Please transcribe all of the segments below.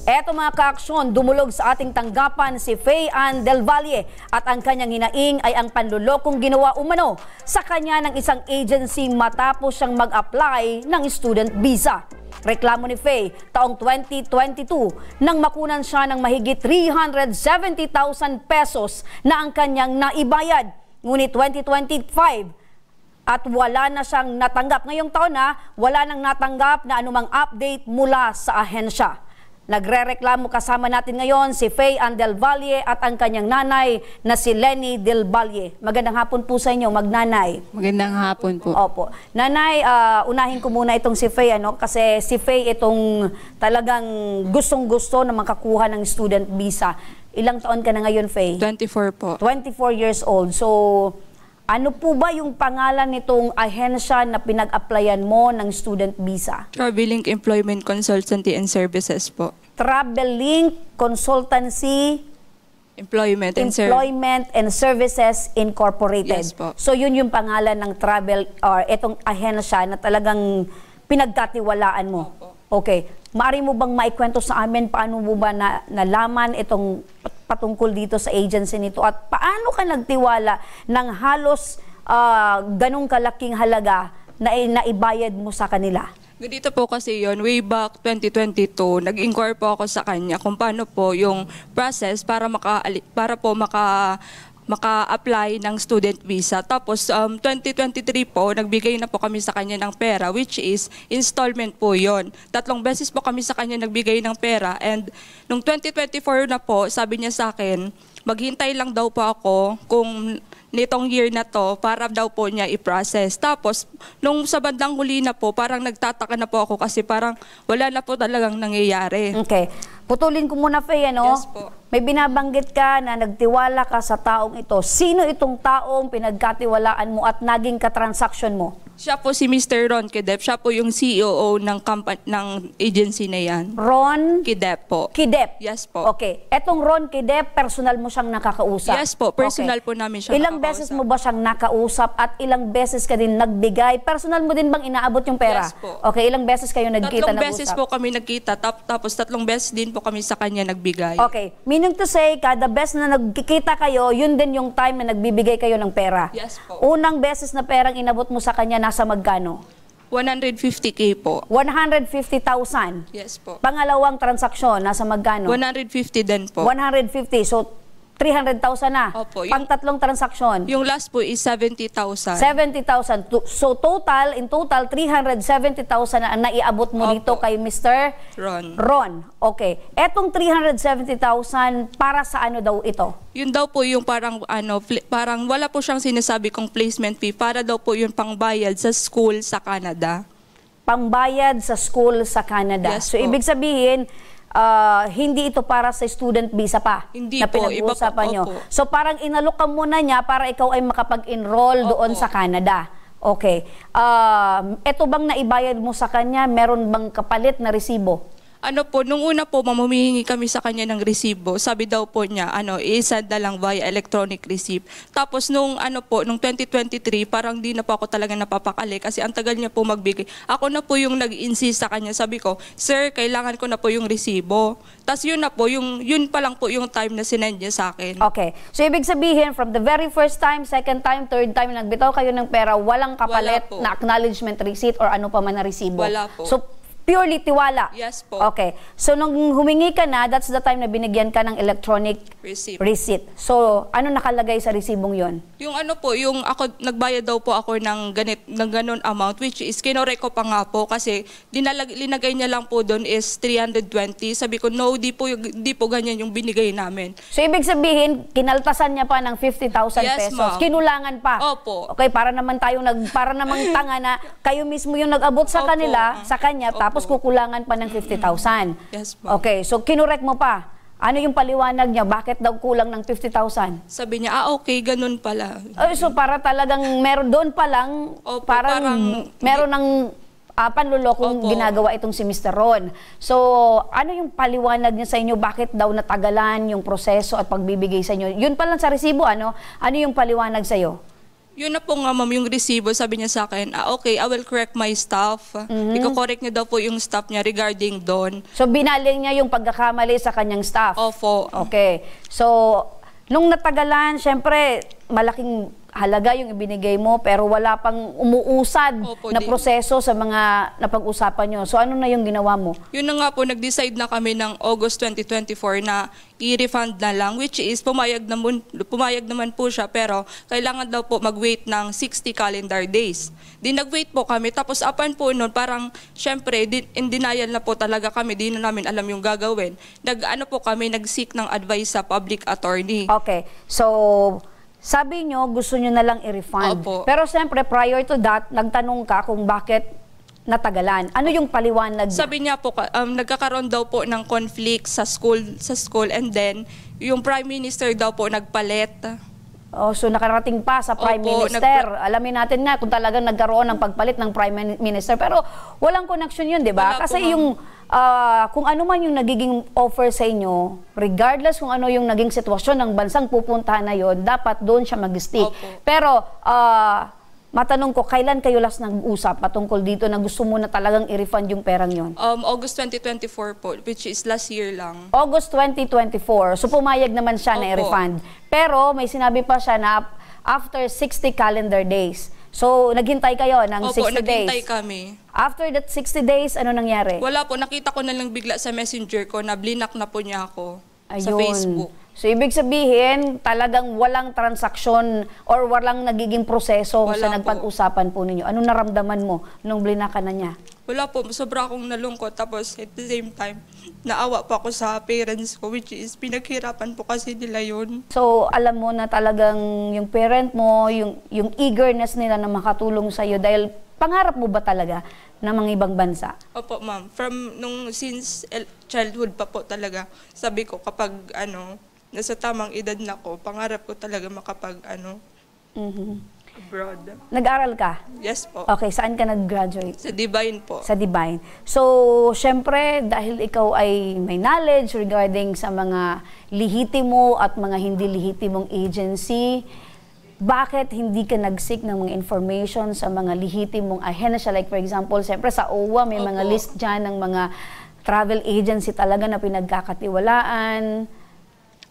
Eto mga kaaksyon, dumulog sa ating tanggapan si Faye Ann Del Valle at ang kanyang hinaing ay ang panlulokong ginawa umano sa kanya ng isang agency matapos siyang mag-apply ng student visa. Reklamo ni Faye taong 2022 nang makunan siya ng mahigit 370,000 pesos na ang kanyang naibayad. Ngunit 2025 at wala na siyang natanggap. Ngayong taon wala nang natanggap na anumang update mula sa ahensya. Nagrereklamo kasama natin ngayon si Faye Ann Del Valle at ang kanyang nanay na si Lenny Del Valle. Magandang hapon po sa inyo, magnanay. Magandang hapon po. Opo. Nanay, unahin ko muna itong si Faye, kasi si Faye itong talagang gustong-gusto na makakuha ng student visa. Ilang taon ka na ngayon, Faye? 24 po. 24 years old. So, ano po ba yung pangalan nitong ahensya na pinag-applyan mo ng student visa? Traveling Employment Consultancy and Services po. Traveling Consultancy Employment and Services Incorporated. Yes po. So yun yung pangalan ng travel or itong ahensya na talagang pinagkatiwalaan mo. Okay. Maari mo bang maikwento sa amin paano mo ba nalaman itong patungkol dito sa agency nito at paano ka nagtiwala ng halos ganong kalaking halaga na naibayad mo sa kanila? Ganito po kasi yon, way back 2022, nag-inquire po ako sa kanya kung paano po yung process para maka-apply ng student visa. Tapos 2023 po, nagbigay na po kami sa kanya ng pera, which is installment po yon. 3 beses po kami sa kanya nagbigay ng pera, and nung 2024 na po, sabi niya sa akin, maghintay lang daw po ako kung nitong year na to para daw po niya i-process. Tapos, nung sa bandang huli na po, parang nagtataka na po ako kasi parang wala na po talagang nangyayari. Okay. Putulin ko muna, Faye, Yes po. May binabanggit ka na nagtiwala ka sa taong ito. Sino itong taong pinagkatiwalaan mo at naging katransaksyon mo? Siya po si Mr. Ron Kidep. Siya po yung CEO ng agency na yan. Ron Kidep po. Kidep? Yes po. Okay. Etong Ron Kidep, personal mo siyang nakakausap? Yes po. Personal po namin siya Ilang beses mo ba siyang nakausap at ilang beses ka din nagbigay? Personal mo din bang inaabot yung pera? Yes po. Okay. Ilang beses kayo nagkita, 3 beses po kami nagkita. Tapos 3 beses din po kami sa kanya nagbigay. Okay. Meaning to say, kada beses na nagkikita kayo, yun din yung time na nagbibigay kayo ng pera? Yes po. Unang beses na perang inabot mo sa kanya, nasa magkano? 150K po. 150,000? Yes po. Pangalawang transaksyon, nasa magkano? 150 din po. 150. So, 300,000 na. Opo. Pang-tatlong transaksyon? Yung last po is 70,000. 70,000. So, in total, 370,000 na ang naiabot mo dito kay Mr. Ron. Okay. Etong 370,000, para sa ano daw ito? Yun daw po yung parang wala po siyang sinasabi kong placement fee, para daw po yung pangbayad sa school sa Canada. Pangbayad sa school sa Canada. Yes so, po. ibig sabihin, hindi ito para sa student visa pa hindi na po, pinag-uusapan nyo. Opo. So, parang inalok ka muna niya para ikaw ay makapag-enroll doon sa Canada. Okay. Ito bang naibayad mo sa kanya? Meron bang kapalit na resibo? Ano po, nung una po, humihingi kami sa kanya ng resibo. Sabi daw po niya, i-send na lang via electronic receipt. Tapos nung 2023, parang di na po ako talaga napapakali kasi ang tagal niya po magbigay. Ako na po yung nag-insist sa kanya. Sabi ko, sir, kailangan ko na po yung resibo. Tapos yun na po, yun pa lang po yung time na sinend niya sa akin. Okay. So ibig sabihin, from the very first time, second time, third time, nagbitaw kayo ng pera, walang kapalit na acknowledgement receipt or ano pa man na resibo. Wala po. So, purely tiwala. Yes po. Okay. So, nung humingi ka na, that's the time na binigyan ka ng electronic receipt. So, ano nakalagay sa resibong yon? Yung yung nagbayad daw po ako ng ganon amount, which is kinorek ko pa nga po kasi linagay niya lang po doon is 320. Sabi ko, no, di po ganyan yung binigay namin. So, ibig sabihin, kinaltasan niya pa ng 50,000 Yes, pesos. Kinulangan pa. Opo. Okay, para namang tanga na kayo mismo yung nag-abot sa kanila, sa kanya, tapos kukulangan pa ng 50,000. Yes, ma'am. Okay, so kinurek mo pa. Ano yung paliwanag niya? Bakit daw kulang ng 50,000? Sabi niya, okay, ganun pala. So para talagang meron doon pa lang, Opo, parang meron ng panlulokong ginagawa itong si Mr. Ron. So ano yung paliwanag niya sa inyo? Bakit daw natagalan yung proseso at pagbibigay sa inyo? Yun pa lang sa resibo, ano yung paliwanag sa iyo? Yun na po nga ma'am, yung resibo, sabi niya sa akin, okay, I will correct my staff. Iko-correct niya daw po yung staff niya regarding doon. So binaling niya yung pagkakamali sa kanyang staff? Opo. Okay. So, nung natagalan, syempre, malaking halaga yung ibinigay mo pero wala pang umuusad Opo, na proseso sa mga napag-usapan nyo. So, ano na yung ginawa mo? Yun na nga po, nag-decide na kami ng August 2024 na i-refund na lang, which is pumayag naman po siya, pero kailangan daw po mag-wait ng 60 calendar days. Di nag-wait po kami, tapos apan po noon, parang syempre, in denial na po talaga kami, di na namin alam yung gagawin. Nag-seek ng advice sa public attorney. Okay. So, sabi nyo, gusto nyo na lang i-refund. Opo. Pero siyempre, prior to that, nagtanong ka kung bakit natagalan. Ano yung paliwanag niya? Sabi niya po, nagkakaroon daw po ng conflict sa school, and then yung Prime Minister daw po nagpalit. Oh, so nakarating pa sa Prime Opo, Minister. Alamin natin nga kung talagang nagkaroon ng pagpalit ng Prime Minister. Pero walang connection yun, di ba? Wala Kasi po, yung, kung ano man yung nagiging offer sa inyo, regardless kung ano yung naging sitwasyon ng bansang pupuntahan na yun, dapat doon siya mag-stick. Opo. Pero, matanong ko, kailan kayo last nag-usap patungkol dito na gusto mo na talagang i-refund yung perang yon? August 2024 po, which is last year lang. August 2024. So pumayag naman siya na Opo. i-refund. Pero may sinabi pa siya na after 60 calendar days. So naghintay kayo ng Opo, 60 days. naghintay kami. After that 60 days, ano nangyari? Wala po, nakita ko na lang bigla sa messenger ko na blinak na po niya ako sa Ayun. Facebook. So ibig sabihin, talagang walang transaksyon or walang nagiging proseso sa Wala po. nagpag-usapan po ninyo. Anong naramdaman mo nung blinaka na niya? Wala po, sobra akong nalungkot. Tapos at the same time, naawa po ako sa parents ko, which is pinaghirapan po kasi nila yun. So, alam mo na talagang yung parent mo, yung eagerness nila na makatulong sa iyo dahil pangarap mo ba talaga na mga ibang bansa? Opo, ma'am. Since childhood pa po talaga, sabi ko kapag nasa tamang edad na ko, pangarap ko talaga abroad. Nag-aral ka? Yes po. Okay, saan ka nag-graduate? Sa Divine po. Sa Divine. So, syempre, dahil ikaw ay may knowledge regarding sa mga lihitimo at mga hindi lihitimong agency, bakit hindi ka nag-seek ng mga information sa mga lihitimong ahensya? Like for example, syempre sa OWA, may mga Opo. list dyan ng mga travel agency talaga na pinagkakatiwalaan.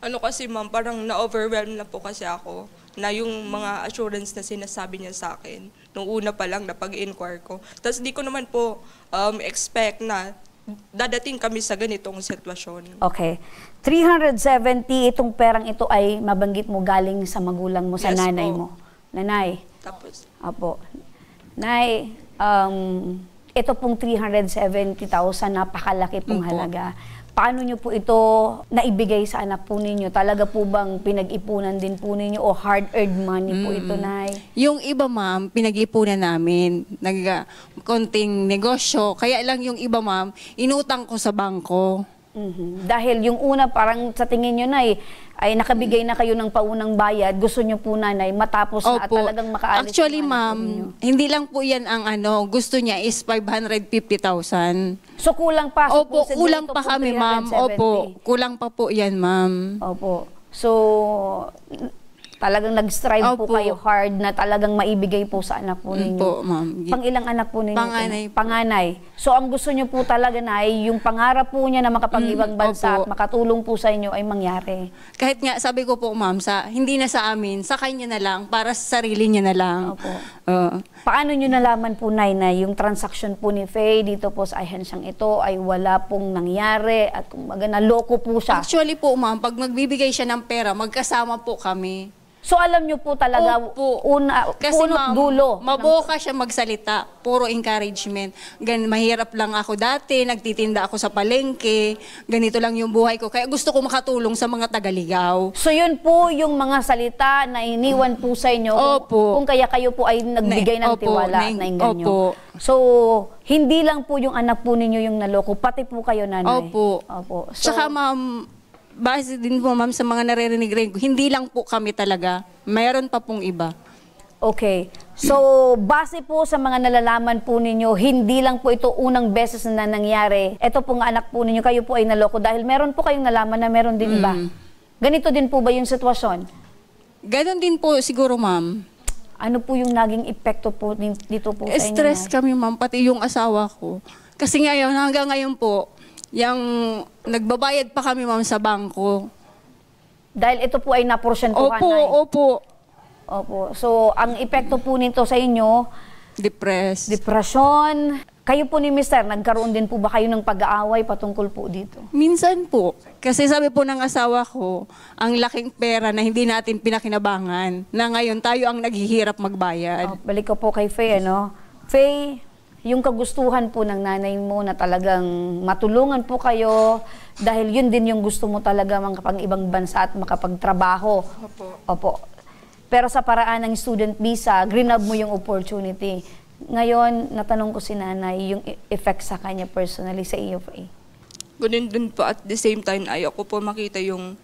Kasi ma'am, parang na-overwhelm na po kasi ako na yung mga assurance na sinasabi niya sa akin nung una pa lang na pag-inquire ko. Tapos di ko naman po expect na dadating kami sa ganitong sitwasyon. Okay. 370, itong perang ito ay mabanggit mo galing sa magulang mo, sa Yes nanay po. mo. Nanay. Tapos, Apo. Nay, ito pong 370,000, napakalaki pong Opo. halaga. Paano nyo po ito naibigay sa anak po ninyo? Talaga po bang pinag-ipunan din po ninyo o hard-earned money po ito, Nay? Yung iba, ma'am, pinag-ipunan namin. Konting negosyo. Kaya lang yung iba, ma'am, inutang ko sa bangko. Dahil yung una, parang sa tingin nyo, Nay, ay nakabigay na kayo ng paunang bayad. Gusto nyo po, Nanay, matapos na at Opo. talagang makaalis Actually, yung anak po ma'am, ninyo. hindi lang po yan ang gusto niya is 550,000. So kulang pa. So, Opo, po sa kulang ganito pa po, kami, ma'am. 370. Opo, kulang pa po yan, ma'am. Opo. So, talagang nag-strive po Opo. kayo hard na talagang maibigay po sa anak po ninyo. Po, ma'am. Pang-ilang anak po ninyo? Panganay po. Panganay. So, ang gusto nyo po talaga na ay yung pangarap po niya na makapag-ibang bansa at opo. makatulong po sa inyo ay mangyari. Kahit nga, sabi ko po, ma'am, hindi na sa amin, sa kanya na lang, para sa sarili niya na lang. Opo. Oo. Paano nyo nalaman po, Nay, na yung transaction po ni Faye dito po sa ahensyang ito ay wala pong nangyari at kumbaga naloko po siya? Actually po, ma'am, pag magbibigay siya ng pera, magkasama po kami. So, alam nyo po talaga, Opo. Kasi punot ma'am, dulo. maboka siya magsalita. Puro encouragement. Mahirap lang ako dati, nagtitinda ako sa palengke, ganito lang yung buhay ko. Kaya gusto ko makatulong sa mga tagaligaw. So yun po yung mga salita na iniwan po sa inyo Opo. kung kaya kayo po ay nagbigay ng Opo, tiwala na inganyo. opo. So hindi lang po yung anak po ninyo yung naloko, pati po kayo, Nanay. Opo. Opo. So, Tsaka ma'am, base din po ma'am sa mga naririnig rin ko, hindi lang po kami talaga. Mayroon pa pong iba. okay. So base po sa mga nalalaman po ninyo, hindi lang po ito unang beses na nangyari. Ito po nga anak po ninyo, kayo po ay naloko dahil meron po kayong nalaman na meron din iba. Ganito din po ba yung sitwasyon? Ganon din po siguro ma'am. Ano po yung naging epekto po dito po sa inyo? Stress Nay? kami, ma'am, pati yung asawa ko. Kasi ngayon, hanggang ngayon po, yung nagbabayad pa kami, ma'am, sa bangko. Dahil ito po ay naporsyentuhan, Opo, Nay. opo. Opo. So, ang epekto po nito sa inyo, Depressed. depresyon. Kayo po ni Mister, nagkaroon din po ba kayo ng pag-aaway patungkol po dito? Minsan po. Kasi sabi po ng asawa ko, ang laking pera na hindi natin pinakinabangan, na ngayon tayo ang naghihirap magbayad. Balik ko po kay Faye, ano? Faye, yung kagustuhan po ng nanay mo na talagang matulungan po kayo dahil yun din yung gusto mo talaga makapag ibang bansa at makapagtrabaho. Opo. Opo. Pero sa paraan ng student visa, grinab mo yung opportunity. Ngayon, natanong ko si nanay yung effect sa kanya personally sa iyo, Faye. Ganun din po at the same time ayoko po makita yung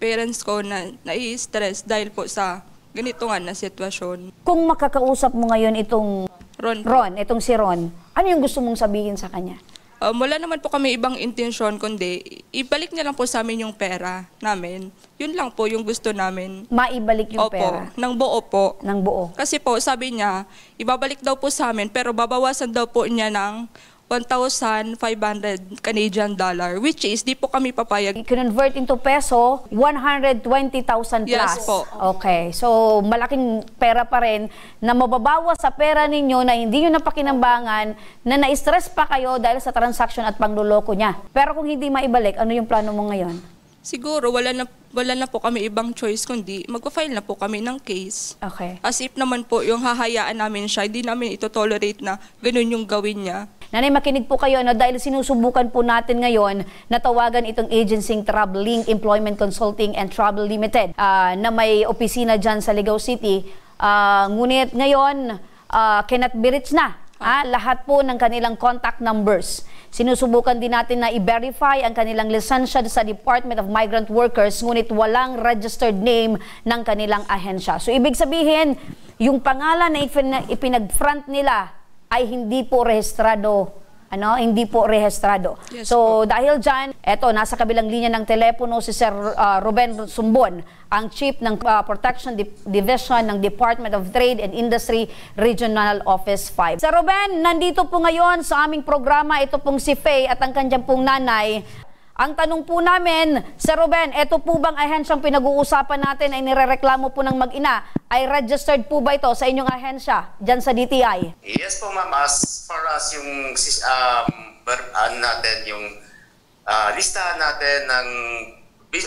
parents ko na nai-stress dahil po sa ganito nga na sitwasyon. Kung makakausap mo ngayon itong Ron, itong si Ron, ano yung gusto mong sabihin sa kanya? wala naman po kami ibang intensyon kundi ibalik niya lang po sa amin yung pera namin. Yun lang po yung gusto namin. Maibalik yung Opo, pera ng buo po. ng buo. Kasi po sabi niya, ibabalik daw po sa amin pero babawasan daw po niya ng 1,500 Canadian dollar, which is di po kami papayag. I-convert into peso, 120,000 plus. Yes po. Okay. So, malaking pera pa rin na mababawas sa pera ninyo na hindi nyo napakinambangan na na-stress pa kayo dahil sa transaction at pangluloko niya. Pero kung hindi maibalik, ano yung plano mo ngayon? Siguro wala na po kami ibang choice kundi magpa-file na po kami ng case. Okay. As if naman po yung hahayaan namin siya, hindi namin ito tolerate na ganun yung gawin niya. Nanay, makinig po kayo dahil sinusubukan po natin ngayon na tawagan itong agencyng Travel Link Employment Consulting and Travel Limited na may opisina dyan sa Ligao City. Ngunit ngayon, cannot be reached na lahat po ng kanilang contact numbers. Sinusubukan din natin na i-verify ang kanilang lisensya sa Department of Migrant Workers, ngunit walang registered name ng kanilang ahensya. So, ibig sabihin, yung pangalan na ipinag-front nila ay hindi po rehistrado. Hindi po rehistrado. Yes, so, dahil dyan, eto, nasa kabilang linya ng telepono si Sir Ruben Sumbon, ang Chief ng Protection Division ng Department of Trade and Industry Regional Office 5. Sir Ruben, nandito po ngayon sa aming programa, ito pong si Faye at ang kanyang pong nanay. Ang tanong po namin, Sir Ruben, ito po bang ahensyang pinag-uusapan natin ay nirereklamo po ng mag-ina? Ay registered po ba ito sa inyong ahensya dyan sa DTI? Yes po, ma'am. As far as yung natin, yung listahan natin ng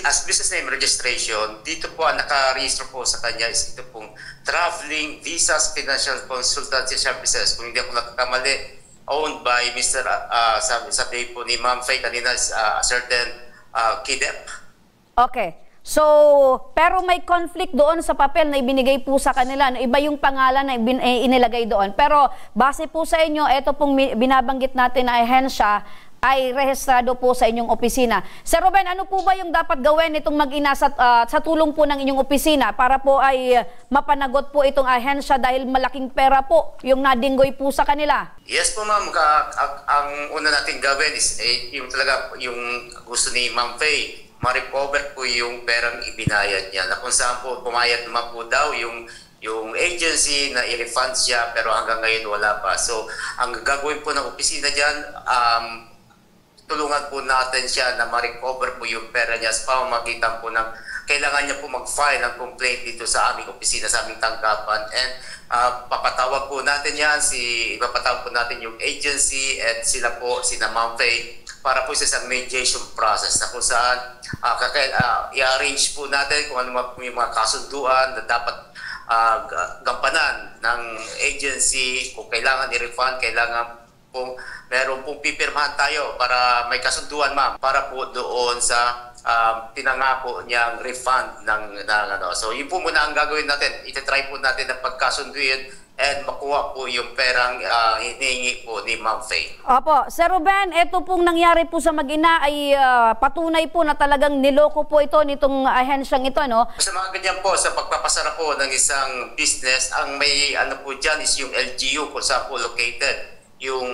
as business name registration, dito po ang naka-register po sa kanya is ito pong Traveling Visas Financial Consultancy Services. Kung hindi ako nagkakamali, owned by Mr. sabi po ni Ma'am Faye kanina, certain KIDEP. Okay. So, pero may conflict doon sa papel na ibinigay po sa kanila. Iba yung pangalan na inilagay doon. Pero base po sa inyo, ito pong binabanggit natin na ahensya ay rehistrado po sa inyong opisina. Sir Ruben, ano po ba yung dapat gawin itong mag-ina sa tulong po ng inyong opisina para po ay mapanagot po itong ahensya dahil malaking pera po yung nadinggoy po sa kanila? Yes po, ma'am. Ang una natin gawin is yung talaga yung gusto ni Ma'am Faye, ma-recover po yung perang ibinayad niya. Na kung saan po pumayag naman po daw yung agency na i-refund siya pero hanggang ngayon wala pa. So, ang gagawin po ng opisina dyan, tulungan po natin siya na ma-recover po yung pera niya sa pamamagitan po ng kailangan niya po mag-file ng complaint dito sa aming opisina, sa aming tanggapan. And papatawag po natin yan, ipapatawag po natin yung agency at sila po, sina Ma'am Faye, para po sa isang mediation process na kung saan i-arrange po natin kung ano yung mga kasunduan na dapat gampanan ng agency, kung kailangan i-refund, kailangan po meron pong pipirmahan tayo para may kasunduan, ma'am, para po doon sa pinangako niyang refund ng ano. So yun po muna ang gagawin natin. Iti-try po natin na pagkasunduin and makuha po yung perang hinihingi po ni Ma'am Faye. Opo. Sir Ruben, ito pong nangyari po sa mag-ina ay patunay po na talagang niloko po ito nitong ahensyang ito, no? Sa mga ganyan po, sa pagpapasara po ng isang business, ang may ano po dyan is yung LGU kung saan po located yung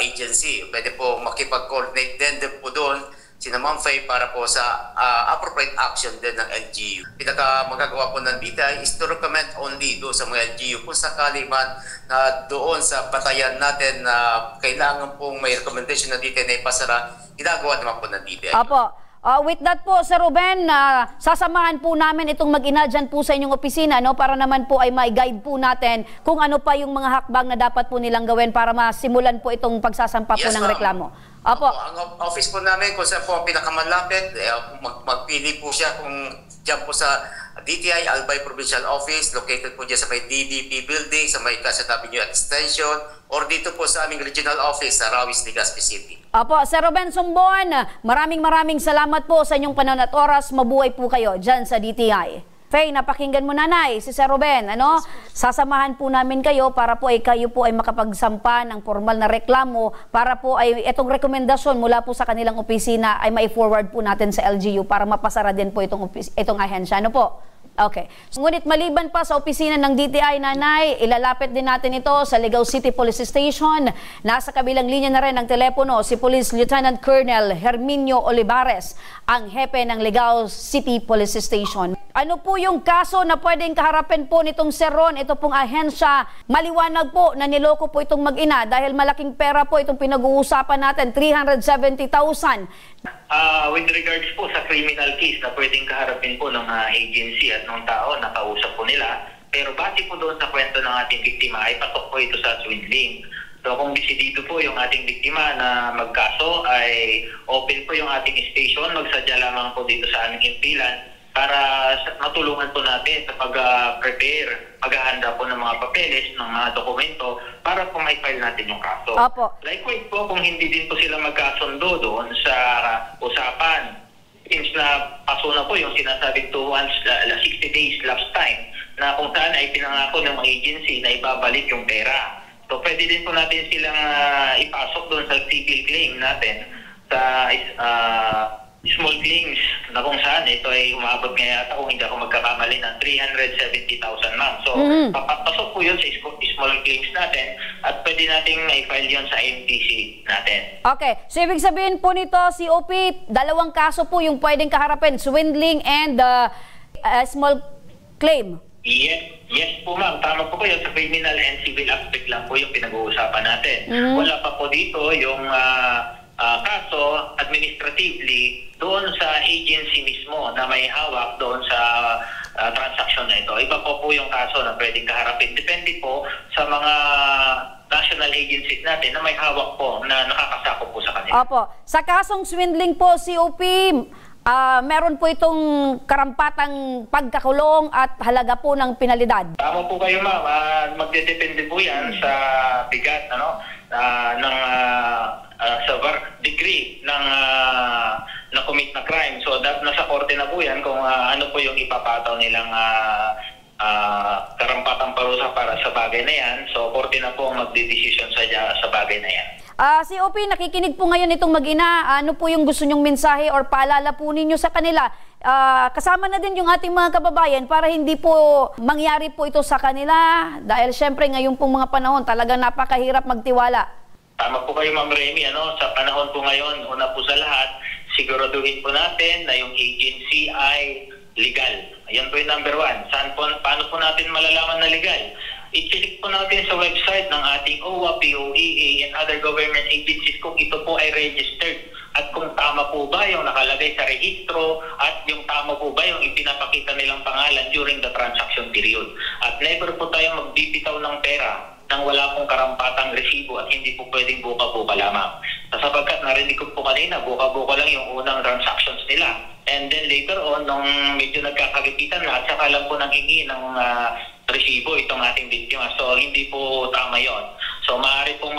agency. Pwede po makipag-coordinate din po doon sina na Ma'am Faye para po sa appropriate action din ng LGU. Pinaka magagawa po ng DTI is to recommend only do sa mga LGU kung sakali man na doon sa batayan natin na kailangan pong may recommendation na DTI na ipasara, ginagawa naman po ng DTI. Apo. With that po, Sir Ruben, sasamahan po namin itong mag-ina dyan po sa inyong opisina, no, para naman po ay ma-guide po natin kung ano pa yung mga hakbang na dapat po nilang gawin para masimulan po itong pagsasampa po ng reklamo. Apo. Ang office po namin, kung saan po ang pinakamalapit, magpili po siya kung dyan po sa DTI Albay Provincial Office, located po dyan sa may DDP Building, sa may Quezon Avenue Extension, or dito po sa aming regional office sa Rawis, Legazpi City. Apo, Sir Ruben Sumbon, maraming salamat po sa inyong panahon at oras. Mabuhay po kayo dyan sa DTI. Faye, napakinggan mo nanay, si Sir Ruben, ano? Sasamahan po namin kayo para po ay kayo po ay makapagsampa ng formal na reklamo para po ay itong rekomendasyon mula po sa kanilang opisina ay mai-forward po natin sa LGU para mapasara din po itong ahensya. Ano po? Okay. Ngunit maliban pa sa opisina ng DTI, nanay, ilalapit din natin ito sa Ligao City Police Station. Nasa kabilang linya na rin ng telepono si Police Lieutenant Colonel Herminio Olivares, ang hepe ng Ligao City Police Station. Ano po yung kaso na pwedeng kaharapin po nitong Sir Ron, ito pong ahensya? Maliwanag po na niloko po itong mag-ina dahil malaking pera po itong pinag-uusapan natin, 370,000. With regards po sa criminal case na pwedeng kaharapin po ng agency at ng tao na kausap po nila, pero base po doon sa kwento ng ating biktima ay patok po ito sa swindling. So kung desidido po yung ating biktima na magkaso ay open po yung ating station, magsadya lamang po dito sa aming impilan para matulungan po natin sa pag-prepare, maghahanda po ng mga papeles, ng mga dokumento para po mai-file natin yung kaso. Opo. Likewise po, kung hindi din po sila magkasundo doon sa usapan, since na paso na po yung sinasabing 60 days lapse time na kung saan ay pinangako ng agency na ibabalik yung pera. So pwede din po natin silang ipasok doon sa civil claim natin sa small claims na kung saan ito ay umabot nga yata kung hindi ako magkakamali ng 370,000 ma'am. So papasok po yun sa small claims natin at pwede nating i-file yun sa MTC natin. Okay, so ibig sabihin po nito, COP, dalawang kaso po yung pwedeng kaharapin, swindling and small claim. Yes po ma'am, tama po kayo, sa criminal and civil aspect lang po yung pinag-uusapan natin. Wala pa po dito yung kaso administratively doon sa agency mismo na may hawak doon sa transaction na ito. Iba po yung kaso na pwedeng kaharapin. Depende po sa mga national agencies natin na may hawak po na nakakasako po sa kanila. Opo. Sa kasong swindling po, COP, meron po itong karampatang pagkakulong at halaga po ng penalidad. Tama po kayo ma'am. Magdedepende po yan sa bigat sa degree ng na-commit na crime. So nasa korte na po yan kung ano po yung ipapataw nilang karampatang parusa para sa bagay na yan. So korte na po ang magdedesisyon sa bagay na yan. COP, nakikinig po ngayon itong mag-ina. Ano po yung gusto nyong mensahe or paalala po ninyo sa kanila? Kasama na din yung ating mga kababayan para hindi po mangyari po ito sa kanila. Dahil syempre ngayon pong mga panahon talagang napakahirap magtiwala. Tama po kayo Ma'am Remy. Sa panahon po ngayon, una po sa lahat, siguraduhin po natin na yung agency ay legal. Ayan po yung number one. Paano po natin malalaman na legal? I-check po natin sa website ng ating OWA, POEA, and other government agencies kung ito po ay registered. At kung tama po ba yung nakalagay sa rehistro at yung tama po ba yung ipinapakita nilang pangalan during the transaction period. At never po tayong magbibitaw ng pera nang wala pong karampatang resibo at hindi po pwedeng buka-buka lamang. Sapagkat narinig ko po kanina, buka-buka lang yung unang transactions nila. And then later on, nung medyo nagkakagipitan na at saka lang po nang hingi ng resibo itong ating biktima. So hindi po tama yon. So maaari pong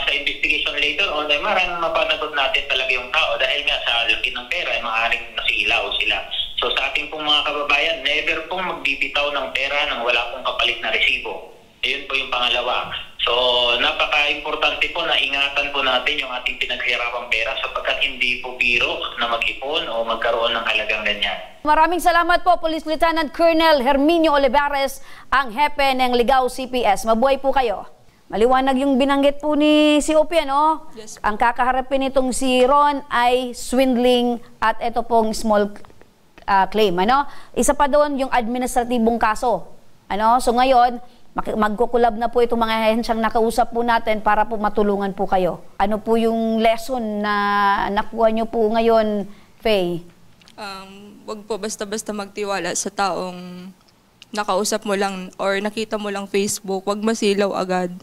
sa investigation later on ay maaaring mapanagot natin talaga yung tao dahil nga sa laki ng pera ay maaaring nasilaw sila. So sa ating pong mga kababayan, never pong magbibitaw ng pera nang wala pong kapalit na resibo. Ayun po yung pangalawa. So, napaka-importante po na ingatan po natin yung ating pinaghirapang pera sapagkat hindi po biro na mag-ipon o magkaroon ng halagang ganyan. Maraming salamat po, Police Lieutenant Colonel Herminio Olivares, ang hepe ng Ligao CPS. Mabuhay po kayo. Maliwanag yung binanggit po ni si Opie, ano? Yes. Ang kakaharapin nitong si Ron ay swindling at ito pong small claim, ano? Isa pa doon yung administratibong kaso. Ano? So ngayon, magkukulab na po itong mga ahensyang nakausap po natin para po matulungan po kayo. Ano po yung lesson na nakuha nyo po ngayon, Faye? Wag po basta-basta magtiwala sa taong nakausap mo lang or nakita mo lang Facebook, wag masilaw agad.